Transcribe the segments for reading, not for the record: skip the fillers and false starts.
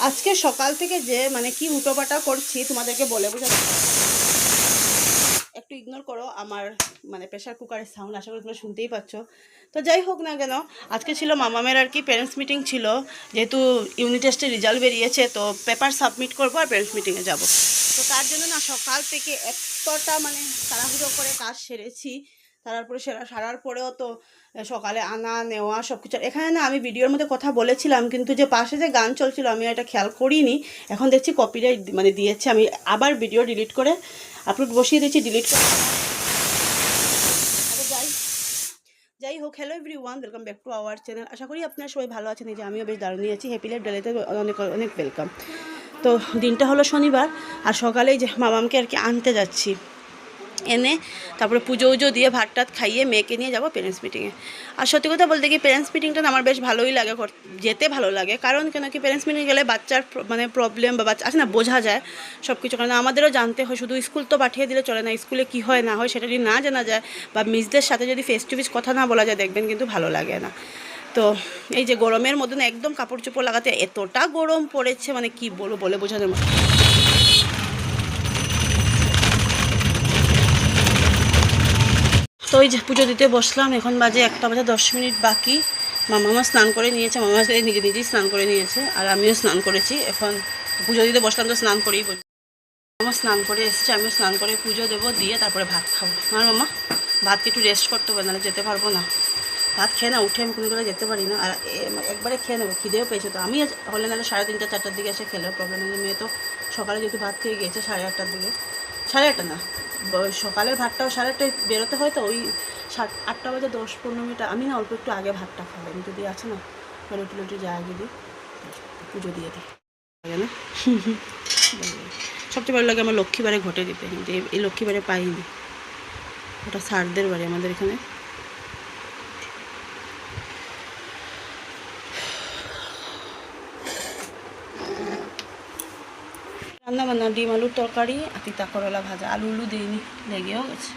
আজকে সকাল থেকে যে মানে কি উটোপাটা করছি তোমাদেরকে বলে বোঝাতে একটু ইগনোর করো আমার মানে প্রেশার কুকারের সাউন্ড, আশা করি তোমরা শুনতেই পাচ্ছ। তো যাই হোক না কেন, আজকে ছিল মামামের আর কি প্যারেন্টস মিটিং ছিল, যেহেতু ইউনিট টেস্টের রেজাল্ট বেরিয়েছে তো পেপার সাবমিট করবো আর প্যারেন্টস মিটিংয়ে যাব। তো তার জন্য না সকাল থেকে এতটা মানে তাড়াহুড়ো করে কাজ সেরেছি। তারপরে সারার পরেও তো সকালে আনা নেওয়া সব কিছু, এখানে না আমি ভিডিওর মধ্যে কথা বলেছিলাম কিন্তু যে পাশে যে গান চলছিল আমি এটা খেয়াল করিনি। এখন দেখছি কপিরাইট মানে দিয়েছে, আমি আবার ভিডিও ডিলিট করে আপলোড বসিয়ে দিয়েছি, ডিলিট করে। যাই হোক, hello everyone, welcome back to our channel. আশা করি আপনারা সবাই ভালো আছেন। এই যে আমিও বেশ দারুণই আছি। হ্যাপি লাইফ ডেলিতে অনেক অনেক ওয়েলকাম। তো দিনটা হলো শনিবার, আর সকালেই যে মামামকে আর কি আনতে যাচ্ছি, এনে তারপরে পুজো উজো দিয়ে ভাত টাত খাইয়ে মেয়েকে নিয়ে যাবো প্যারেন্টস মিটিংয়ে। আর সত্যি কথা বলতে কি প্যারেন্টস মিটিংটা আমার বেশ ভালোই লাগে, যেতে ভালো লাগে। কারণ কেন কি প্যারেন্টস মিটিং গেলে বাচ্চার মানে প্রবলেম বা বাচ্চা আছে না বোঝা যায় সব কিছু। কারণ আমাদেরও জানতে হয়, শুধু স্কুল তো পাঠিয়ে দিলে চলে না, স্কুলে কী হয় না হয় সেটা যদি না জানা যায় বা মিসদের সাথে যদি ফেস টু ফেস কথা না বলা যায় দেখবেন কিন্তু ভালো লাগে না। তো এই যে গরমের মধ্যে না একদম কাপড় চোপড় লাগাতে এতটা গরম পড়েছে মানে কি বলবো, বলে বোঝানোর মতো। তো ওই যে পুজো দিতে বসলাম, এখন বাজে 1:10 বাকি। মামা স্নান করে নিয়েছে, মামা নিজেই স্নান করে নিয়েছে আর আমিও স্নান করেছি। এখন পুজো দিতে বসলাম তো স্নান করেই বলছি। মামা স্নান করে এসছে, আমিও স্নান করে পুজো দেবো, দিয়ে তারপরে ভাত খাবো। আমার মামা ভাতকে একটু রেস্ট করতে হবে, নাহলে যেতে পারবো না। ভাত খেয়ে না উঠে আমি কোনো জায়গায় যেতে পারি না, আর একবারে খেয়ে নেবো, খিদেও পেয়েছে। তো আমি হলে নাহলে 3:30 4টার দিকে এসে খেলে প্রবলেম নেই। মেয়ে তো সকালে যেহেতু ভাত খেয়ে গিয়েছে 8:30টার দিকে, 8:30 না, সকালের ভাতটাও 8:30টায় বেরোতে হয়, তো ওই 8:10-15 আমি না অল্প একটু আগে ভাতটা খাবো। আমি যদি আছে না রুটি যা আগে দিই, পুজো দিয়ে দিই না। সবচেয়ে ভালো লাগে আমার লক্ষ্মীবারে ঘটে দিতে, কিন্তু এই লক্ষ্মীবারে পাইনি, ওটা স্যারদের বাড়ি আমাদের এখানে। রান্না বান্না ডিম আলুর তরকারি আর তিতা করলা ভাজা, আলু দিইনি, লেগেও গেছে।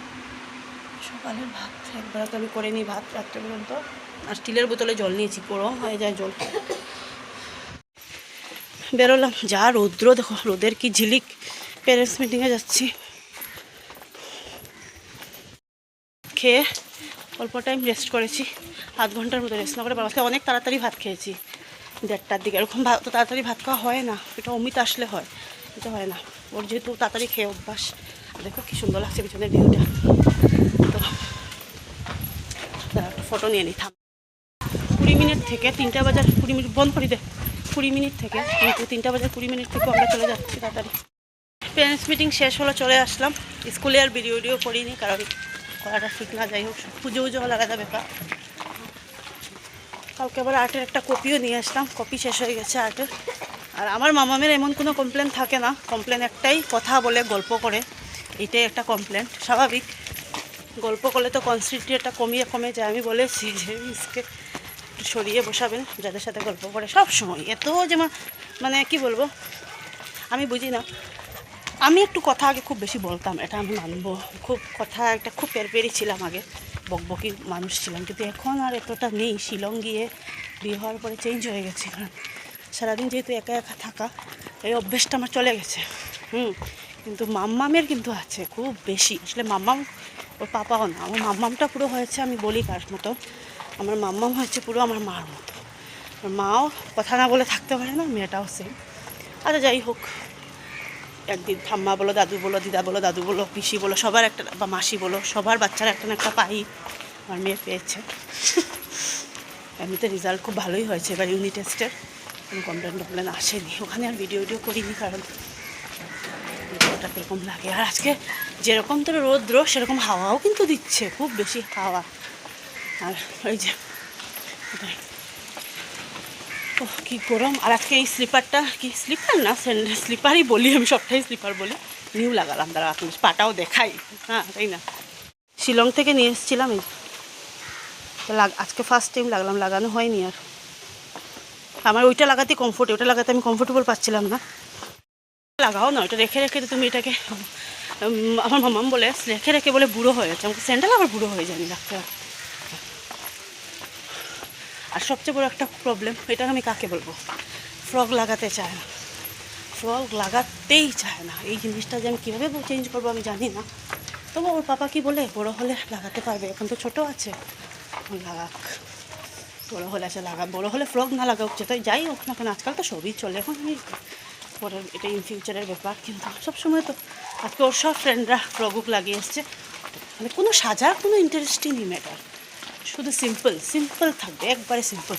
সকালের ভাত একবার তো আমি করে নিই ভাত রাত্রে পর্যন্ত। আর স্টিলের বোতলে জল নিয়েছি, গরম হয়ে যায় জল। বেরোলাম, যা রৌদ্র দেখো, রোদের কি ঝিলিক। প্যারেন্টস মিটিংয়ে যাচ্ছি। খেয়ে অল্প টাইম রেস্ট করেছি, আধ ঘন্টার মতো রেস্ট না করে বাবাকে অনেক তাড়াতাড়ি ভাত খেয়েছি, 1:30টার দিকে। এরকম তো তাড়াতাড়ি ভাত খাওয়া হয় না, এটা অমিত আসলে হয়, এটা হয় না। ওর যেহেতু তাড়াতাড়ি খেয়ে অভ্যাস। দেখো কি সুন্দর লাগছে পিছনের ভিউটা। তো ফটো নিয়ে নিতাম 20 মিনিট থেকে 3টা বাজার 20 মিনিট বন্ধ করে দে, 20 মিনিট থেকে, কিন্তু 3টা বাজার 20 মিনিট থেকে আমরা চলে যাচ্ছি তাড়াতাড়ি। প্যারেন্টস মিটিং শেষ হলো, চলে আসলাম। স্কুলে আর ভিডিও করিনি, কারণ করাটা ঠিক না। যাই হোক, পুজো হলে আলাদা ব্যাপার। কালকে আবার আর্টের একটা কপিও নিয়ে আসলাম, কপি শেষ হয়ে গেছে আর্টের। আর আমার মামামের এমন কোনো কমপ্লেন থাকে না, কমপ্লেন একটাই, কথা বলে গল্প করে, এটাই একটা কমপ্লেন। স্বাভাবিক, গল্প করলে তো কনসেন্ট্রেটটা কমে যায়। আমি বলেছি যে মিসকে একটু সরিয়ে বসাবেন, যাদের সাথে গল্প করে সব সময়। এত যেমন মানে কি বলবো, আমি বুঝি না। আমি একটু কথা আগে খুব বেশি বলতাম, এটা আমি মানবো। খুব কথা একটা খুব পেরপেরি ছিলাম আগে, বকবকি মানুষ ছিলাম, কিন্তু এখন আর এতটা নেই। শিলং গিয়ে বিয়ে হওয়ার পরে চেঞ্জ হয়ে গেছে, কারণ সারাদিন যেহেতু একা একা থাকা, এই অভ্যেসটা আমার চলে গেছে। কিন্তু মাম্মামের কিন্তু আছে খুব বেশি। আসলে মাম্মাম ওর পাপাও না, আমার মাম্মামটা পুরো হয়েছে, আমি বলি কার মতো, আমার মাম্মাম হয়েছে পুরো আমার মার মতো। আর মাও কথা না বলে থাকতে পারে না, মেয়েটাও সেম। আচ্ছা যাই হোক, একদিন ঠাম্মা বলো, দাদু বলো, দিদা বলো, দাদু বলো, পিসি বলো, সবার একটা, বা মাসি বলো, সবার বাচ্চারা একটা না একটা পাই। আমার মেয়ে পেয়েছে। এমনিতে রেজাল্ট খুব ভালোই হয়েছে এবার ইউনিট টেস্টের, কোনো কমপ্লেন আসেনি। ওখানে আর ভিডিও করিনি, কারণ ভিডিওটা কীরকম লাগে। আর আজকে যেরকম তোর রৌদ্র সেরকম হাওয়াও কিন্তু দিচ্ছে, খুব বেশি হাওয়া। আর ওই যে ও কী গরম। আর আজকে এই স্লিপারটা, কি স্লিপার না স্যান্ডেল, স্লিপারই বলি আমি, সবটাই স্লিপার বলি। নিউ লাগালাম, দাঁড়া আপনি পাটাও দেখাই। হ্যাঁ তাই না, শিলং থেকে নিয়ে এসেছিলাম। এই আজকে ফার্স্ট টাইম লাগানো হয়নি। আর আমার ওইটা লাগাতে ওটা লাগাতে আমি কমফোর্টেবল পাচ্ছিলাম না। লাগাও না, ওটা রেখে তুমি এটাকে, আমার মামাম বলে রেখে বলে বুড়ো হয়ে যাচ্ছে। আমাকে স্যান্ডেল আবার বুড়ো হয়ে যায়নি রাখতে। আর সবচেয়ে বড় একটা প্রবলেম, এটা আমি কাকে বলবো, ফ্রক লাগাতে চায় না। ফ্রক লাগাতেই চায় না। এই জিনিসটা যে আমি কীভাবে চেঞ্জ করবো আমি জানি না। তবু ওর পাপা কি বলে বড়ো হলে লাগাতে পারবে, এখন তো ছোটো আছে, লাগাক, বড়ো হলে আছে লাগাক, বড়ো হলে ফ্রক না লাগাক, যেটাই যাই হোক না কেন, আজকাল তো সবই চলে। এখন আমি পরে এটা ইন ফিউচারের ব্যাপার, কিন্তু সবসময় তো আজকে ওর সব ফ্রেন্ডরা ফ্রক লাগিয়ে এসছে, মানে কোনো সাজার কোনো ইন্টারেস্টই নেই ম্যাটার, শুধু সিম্পল সিম্পল থাকবে, একবারে সিম্পল,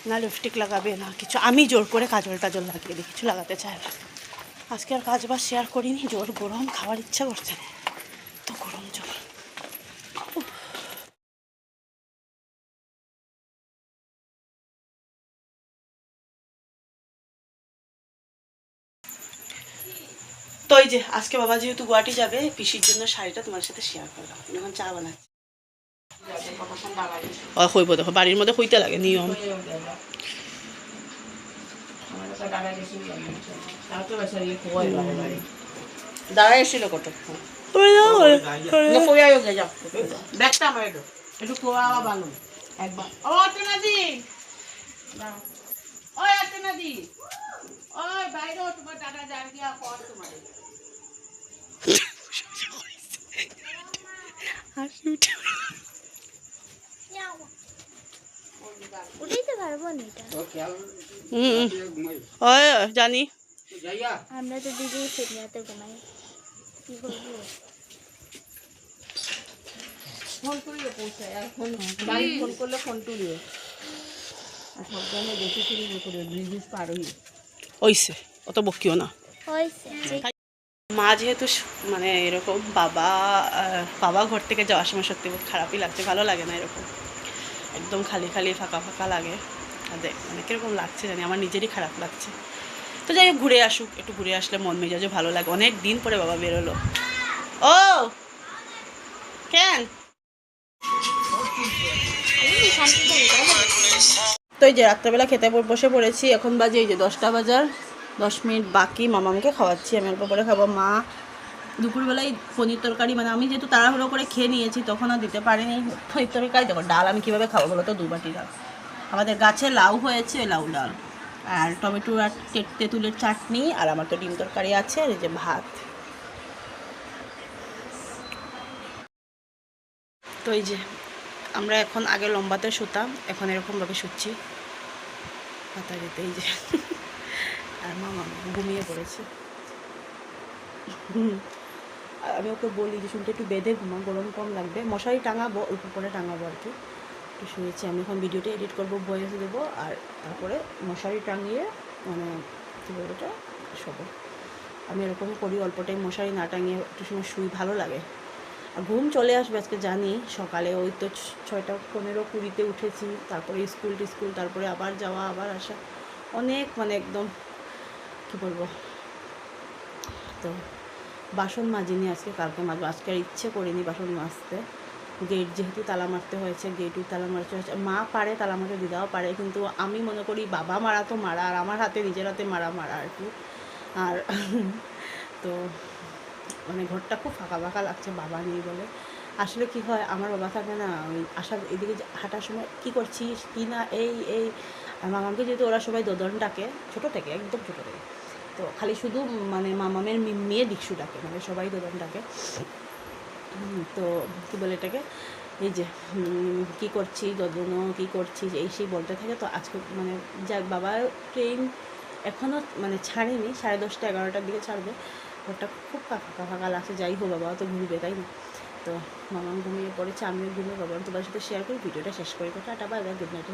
না লিপস্টিক লাগাবে না কিছু। আমি জোর করে কাজল টাজল লাগিয়ে দিই, কিছু লাগাতে চায় না। আজকে আর কাজ বাজ শেয়ার করিনি, জোর গরম, খাওয়ার ইচ্ছা করছে না, তো গরম জোর। তো এই যে আজকে বাবা যেহেতু গুয়াহাটি যাবে, পিসির জন্য শাড়িটা তোমার সাথে শেয়ার করলাম। এখন চা বানাচ্ছি, হইব দেখো, বাড়ির মধ্যে হইতে লাগে নিয়ম। দাঁড়াই এসেছিল কতক্ষণ, ব্যাগটা আমার একটু খোয়া ভালো একবার। ও অর্চনাদি, ওই অর্চনাদি, ওই বাইরে তোমার দাদা যার গিয়া কর তোমার। উঠাইতে পারবো না এটা, জানি আমরা তো দিদি সেদিনাতে ঘুমাই, কি করবো? ফোন করিয়ে পৌঁছায়, আর ফোন বাড়ি ফোন করলে ফোন তুলিও, আর সব জন্য বেশি শুরু করে ব্রিজ পার হই ওইসে অত বকিও না। হয়েছে মা যেহেতু মানে এরকম, বাবা ঘর থেকে যাওয়ার সময় সত্যি খুব খারাপই লাগছে, ভালো লাগে না এরকম, একদম খালি খালি ফাঁকা ফাঁকা লাগে। আর দেখ মানে কীরকম লাগছে জানি, আমার নিজেরই খারাপ লাগছে। তো যাই হোক, ঘুরে আসুক, একটু ঘুরে আসলে মন মেজাজও ভালো লাগে। অনেক দিন পরে বাবা বেরোলো। ও কেন তো এই যে রাত্রেবেলা খেতে বসে পড়েছি, এখন বাজে এই যে 10টা বাজার 10 মিনিট বাকি। মামামকে খাওয়াচ্ছি, আমি অল্প করে খাবো। মা দুপুরবেলায় পনির তরকারি, মানে আমি যেহেতু তাড়াহুড়ো করে খেয়ে নিয়েছি তখন আর দিতে পারিনি পনির তরকারি। দেখো ডাল আমি কীভাবে খাবো বলো তো, 2 বাটি ডাল। আমাদের গাছে লাউ হয়েছে, লাউ ডাল, আর টমেটো আর তেঁতুলের চাটনি, আর আমার তো ডিম তরকারি আছে, আর এই যে ভাত। তো এই যে আমরা এখন আগে লম্বাতে শুতাম, এখন এরকমভাবে শুচ্ছি পাতা দিতে। এই যে আর মামা ঘুমিয়ে পড়েছে। আর আমি ওকে বলি যে শুনতে একটু বেঁধে ঘুমা, গরম কম লাগবে, মশারি টাঙাবো, অল্প করে টাঙাবো আর কি। একটু শুয়েছি, আমি এখন ভিডিওটা এডিট করবো, ভয়েস দেবো, আর তারপরে মশারি টাঙিয়ে মানে কী বলবো এটা শোবো। আমি এরকমই করি, অল্প টাইম মশারি না টাঙিয়ে একটু সময় শুই, ভালো লাগে। আর ঘুম চলে আসবে আজকে জানি, সকালে ওই তো 6টা 15-20 উঠেছি, তারপরে স্কুল, তারপরে আবার যাওয়া আবার আসা, অনেক মানে একদম কী বলবো। তো বাসন মাজিনি আজকে, কালকে মাজবো, আজকে আর ইচ্ছে করিনি বাসন মাজতে। গেট যেহেতু তালা মারতে হয়েছে, গেটও তালা মারতে হয়েছে। মা পারে তালা মারতে, দিদাও পারে, কিন্তু আমি মনে করি বাবা মারা তো মারা, আর আমার হাতে নিজের হাতে মারা আর কি। আর তো মানে ঘরটা খুব ফাঁকা ফাঁকা লাগছে বাবা নেই বলে। আসলে কি হয়, আমার বাবা থাকে না, ওই আসার এদিকে হাঁটার সময় কী করছিস কি না, এই মামাকে যেহেতু ওরা সবাই দোদন ডাকে ছোটো থেকে, একদম ছোটো থেকে, তো খালি শুধু মানে মামামের মেয়ে দীক্ষু ডাকে, মানে সবাই দোদন ডাকে। তো কী বলে এটাকে, এই যে কী করছিস দোদনও, কী করছিস এই সেই বলতে থাকে। তো আজকে মানে যাক, বাবা ট্রেন এখনও মানে ছাড়েনি, 10:30 11টার দিকে ছাড়বে। ওটা খুব ফাঁকা ফাঁকা লাগছে। যাই হোক, বাবা তো ঘুরবে তাই না। তো মামা ঘুমিয়ে পড়েছে, আমিও ঘুমিয়ে, বাবা তোমার সাথে শেয়ার করি, ভিডিওটা শেষ করি। Tata bye bye, good night,